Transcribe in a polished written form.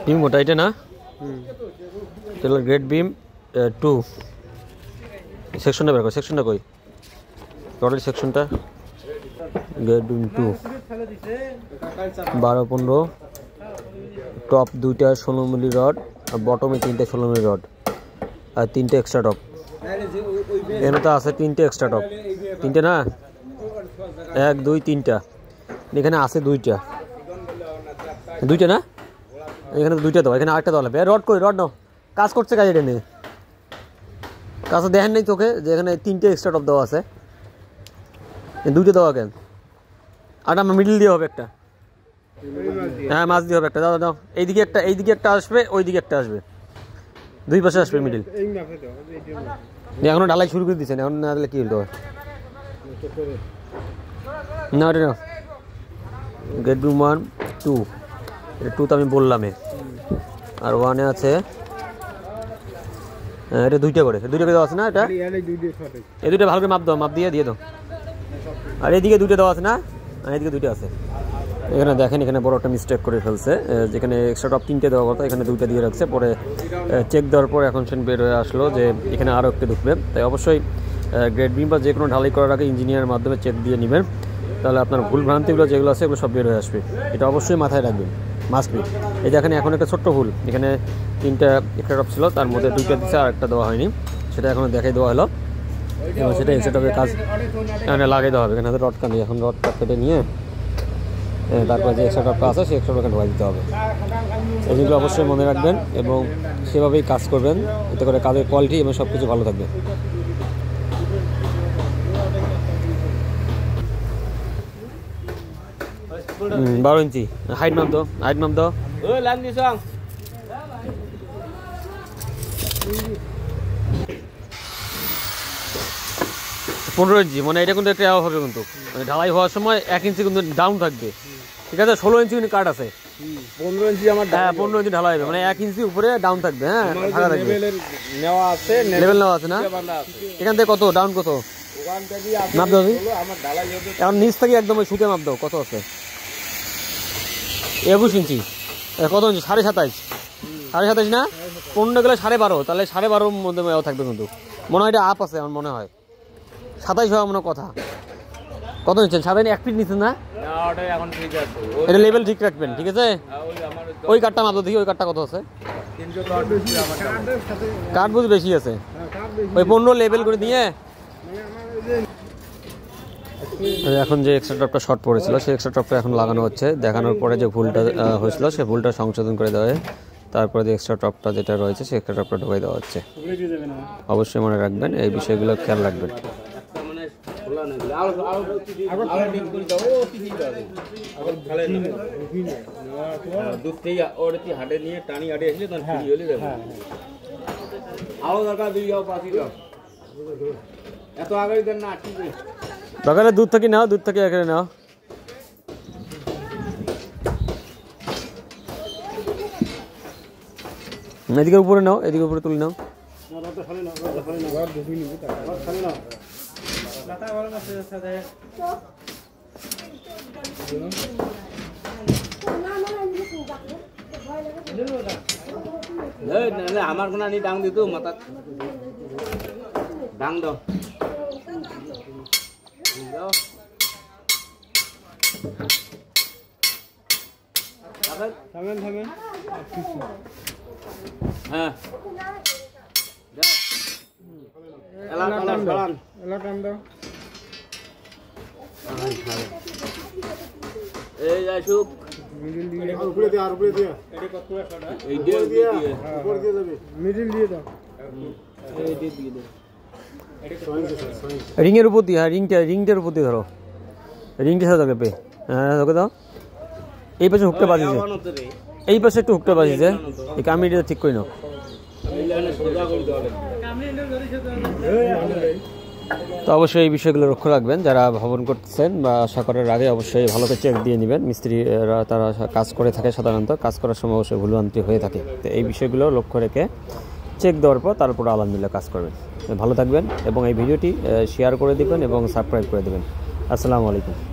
বিম ওটা এটা না চলো গ্রেড বিম 2 সেকশনটা বের করো সেকশনটা কই টোটাল সেকশনটা গ্রেড বিম 2 12-15 টপ দুইটা 16 মিলি রড আর বটমে তিনটা 16 মিলি রড আর তিনটে এক্সট্রা টপ এখানে তো আছে তিনটে এক্সট্রা টপ তিনটে না 1 2 3টা এখানে আছে দুইটা না এখানে দুইটা দাও এখানে আরেকটা দাও লাগবে রড কই রড নাও কাজ করছে কাজ এটা নিয়ে কাজ দেখেন নাই চোখে যে এখানে তিনটে এক্সট্রা টপ দেওয়া আছে দুইটা দেওয়া কেন আর আমার মিডল দিয়ে হবে একটা হ্যাঁ মাছ দিয়ে হবে একটা দাও দাও এইদিকে একটা আসবে ওইদিকে একটা আসবে দুই পাশে আসবে মিডল এখনো ঢালাই শুরু করে দিচ্ছেন এখন না দিলে কি হলো না ওটা না গ্রেড বিম 1 2 এটা 2 তো আমি বললাম আর 1 এ আছে এটা দুইটা করে দেওয়া আছে না এটা এই দুইটা ভালো করে মাপ দিয়ে দাও আর এইদিকে দুইটা দেওয়া আছে না আর এইদিকে দুইটা আছে এখানে দেখেন এখানে বড় একটা মিস্টেক করে ফেলছে যেখানে এক্সট্রা টপ তিনটে দেওয়া কথা এখানে দুইটা দিয়ে রাখছে পরে চেক দেওয়ার পর এখন সেন বের হয়ে আসলো যে এখানে আরও একটু ঢুকবে তাই অবশ্যই গ্রেড বিম বা যে কোনো ঢালাই করার আগে ইঞ্জিনিয়ারের মাধ্যমে চেক দিয়ে নেবেন তাহলে আপনার ভুল ভ্রান্তিগুলো যেগুলো আছে এগুলো সব বের হয়ে আসবে এটা অবশ্যই মাথায় রাখবেন মাস্ট বি এই দেখেন এখন একটা ছোট্ট ভুল এখানে তিনটা এক্সট্রা টপ ছিল তার মধ্যে দুইটা দিচ্ছে আর একটা দেওয়া হয়নি সেটা এখন দেখাই দেওয়া হলো এবং সেটা এক্সট্রা টপের কাজ এখানে লাগিয়ে দেওয়া হবে এখানে রড কানি এখন রড কেটে নিয়ে তারপর যে এক্সট্রা টপটা আছে সেই এক্সট্রা টপটা ঢোকাই দিতে হবে এগুলো অবশ্যই মনে রাখবেন এবং সেভাবেই কাজ করবেন এতে করে কাজের কোয়ালিটি এবং সব কিছু ভালো থাকবে 12 ইঞ্চি হাইট মাপ দাও 15 ইঞ্চি মানে এটা কিন্তু একটা হবে কিন্তু মানে ঢালাই হওয়ার সময় 1 ইঞ্চি কিন্তু ডাউন থাকবে ঠিক আছে 16 ইঞ্চি কিন্তু কাট আছে 15 ইঞ্চি আমার হ্যাঁ 15 ইঞ্চি ঢালাই হবে মানে 1 ইঞ্চি উপরে ডাউন থাকবে হ্যাঁ ফাঁকা থাকবে লেভেল নেওয়া আছে না এখান থেকে কত ডাউন কত ওখান থেকে মাপ দাও আমার ঢালাই হবে এখন নিচ থেকে একদম সুতে মাপ দাও কত আছে 21 ইঞ্চি কত ইঞ্চি 27.5 না 15 গেলে 12.5 তাহলে 12.5 মধ্যে থাকবে কিন্তু মনে হয় এটা আপ আছে আমার মনে হয় 27 হওয়া মনে কথা কত নিচ্ছেন 1 ফিট নিচ্ছেন না এখন ঠিক আছে এটা লেভেল ঠিক রাখবেন ঠিক আছে ওই কাঠটা মাত্র দেখি ওই কাঠটা কত আছে কাঠ বুঝ বেশি আছে ওই 15 লেভেল করে দিয়ে এখন যে এক্সট্রা টপটা শর্ট পড়েছিল সেই এক্সট্রা টপটা এখন লাগানো হচ্ছে দেখানোর পরে যে ভুলটা হয়েছিল সেই ভুলটা সংশোধন করে দেওয়া হয় তারপরে যে এক্সট্রা টপটা যেটা রয়েছে সেই এক্সট্রা টপটা ঢোকাই দেওয়া হচ্ছে অবশ্যই মনে রাখবেন এই বিষয়গুলো খেয়াল রাখবেন দরকার দুধ থেকে নাও দুধ থেকে এখানে নাও এদিকে উপরে নাও এদিকে উপরে তুলে নাও আমার কোন ডাং দিত মাথা ডাং দাও হ্যাঁ এই যাইছুক মিডল দিয়ে উপরে দিয়ে আর উপরে দিয়ে এটা কত শট এই দিয়ে উপরে দিয়ে যাবে মিডল দিয়ে দাও এই দিয়ে দাও রিং এর উপর দিয়ে রিংটার উপর দিয়ে ধরো রিংটা সাথে লাগবে হ্যাঁ ওকে দাও এই পাশে হুকটা বাজিছে এই পাশে একটু হুকটা বাজিছে এই কামিটা ঠিক করে নাও তো অবশ্যই এই বিষয়গুলো লক্ষ্য রাখবেন যারা ভবন করতেছেন বা আশা করার আগে অবশ্যই ভালো করে চেক দিয়ে নেবেন মিস্ত্রিরা তারা কাজ করে থাকে সাধারণত কাজ করার সময় অবশ্যই ভুলভ্রান্তি হয়ে থাকে তো এই বিষয়গুলো লক্ষ্য রেখে চেক দেওয়ার পর তারপর আলহামদুলিল্লাহ কাজ করবেন ভালো থাকবেন এবং এই ভিডিওটি শেয়ার করে দিবেন এবং সাবস্ক্রাইব করে দেবেন আসসালামু আলাইকুম